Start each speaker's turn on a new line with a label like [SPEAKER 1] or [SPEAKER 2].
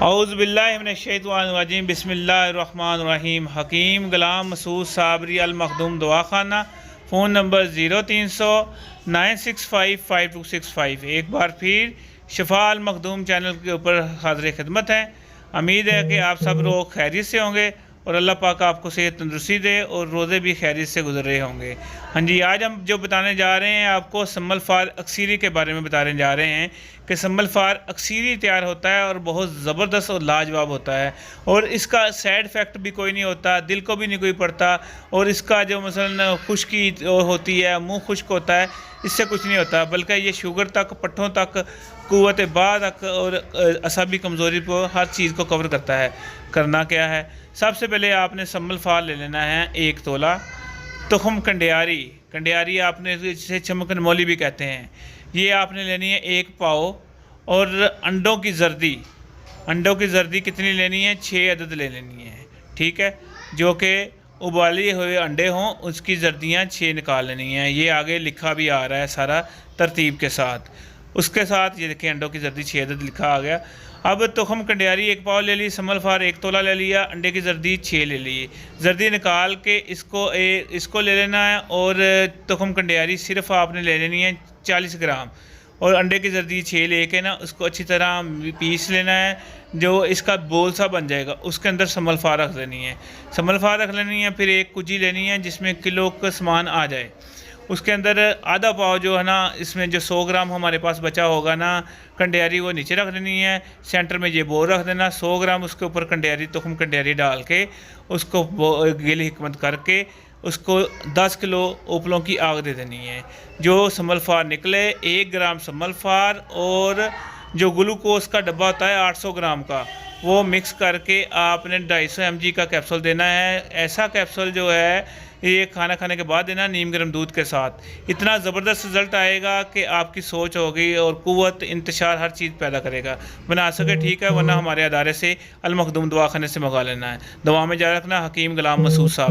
[SPEAKER 1] औज़ुबिल्लाहिमिनश्शैतानिर्रजीम बिस्मिल्लाहिर्रहमानिर्रहीम। हकीम गुलाम मसूद साबरी अल मखदूम दवाखाना। Phone number 0300-965-5265। एक बार फिर शफा अल मखदूम चैनल के ऊपर हाज़िर खिदमत है। उम्मीद है कि आप सब लोग खैरियत से होंगे और अल्लाह पाक आपको सेहत तंदुरुस्ती दे और रोज़े भी खैरियत से गुजर रहे होंगे। हाँ जी, आज हम जो बताने जा रहे हैं आपको सम्मल फार अक्सीरी के बारे में बताने जा रहे हैं कि सम्मल फार अक्सीरी तैयार होता है और बहुत ज़बरदस्त और लाजवाब होता है और इसका साइड इफ़ेक्ट भी कोई नहीं होता, दिल को भी नहीं कोई पड़ता। और इसका जो मसलन खुश्की होती है, मुँह खुश्क होता है, इससे कुछ नहीं होता, बल्कि ये शुगर तक, पट्ठों तक, क़ुव्वत बा तक और असाबी कमज़ोरी को हर चीज़ को कवर करता है। करना क्या है, सबसे पहले आपने सम्मल फार ले लेना है 1 तोला। तुखम कंडियारी आपने जिसे चमकन मौली भी कहते हैं, ये आपने लेनी है 1 पाव। और अंडों की जर्दी कितनी लेनी है, 6 अदद ले लेनी है, ठीक है। जो कि उबाले हुए अंडे हों, उसकी जर्दियाँ 6 निकाल लेनी हैं। ये आगे लिखा भी आ रहा है सारा तरतीब के साथ। उसके साथ ये देखिए अंडों की जर्दी 6 अदद लिखा आ गया। अब तुखम कंडियारी 1 पाव ले ली, सम्मल फार 1 तोला ले लिया, अंडे की जर्दी 6 ले ली। जर्दी निकाल के इसको ले लेना है। और तुखम कंडियारी सिर्फ आपने ले लेनी है 40 ग्राम। और अंडे की जर्दी 6 लेके ना उसको अच्छी तरह पीस लेना है। जो इसका बोल सा बन जाएगा उसके अंदर सम्मल फार रख लेनी है। फिर एक कुजी लेनी है जिसमें किलो का सामान आ जाए। उसके अंदर आधा पाव जो है ना, इसमें जो 100 ग्राम हमारे पास बचा होगा ना कंडियारी, वो नीचे रख देनी है। सेंटर में ये बोर रख देना। 100 ग्राम उसके ऊपर तुखम कंडियारी डाल के उसको गिल हिकमत करके उसको 10 किलो उपलों की आग दे देनी है। जो सम्मल फार निकले 1 ग्राम सम्मल फार और जो ग्लूकोज का डब्बा होता है 800 ग्राम का, वो मिक्स करके आपने 250 mg का कैप्सूल देना है। ऐसा कैप्सूल जो है ये खाना खाने के बाद देना, नीम गर्म दूध के साथ। इतना ज़बरदस्त रिज़ल्ट आएगा कि आपकी सोच होगी और क़ुव्वत इंतशार हर चीज़ पैदा करेगा। बना सके ठीक है, वरना हमारे अदारे से अल मखदूम दवाखाने से मंगा लेना है। दवा में जारी रखना। हकीम गुलाम मसूद साहब।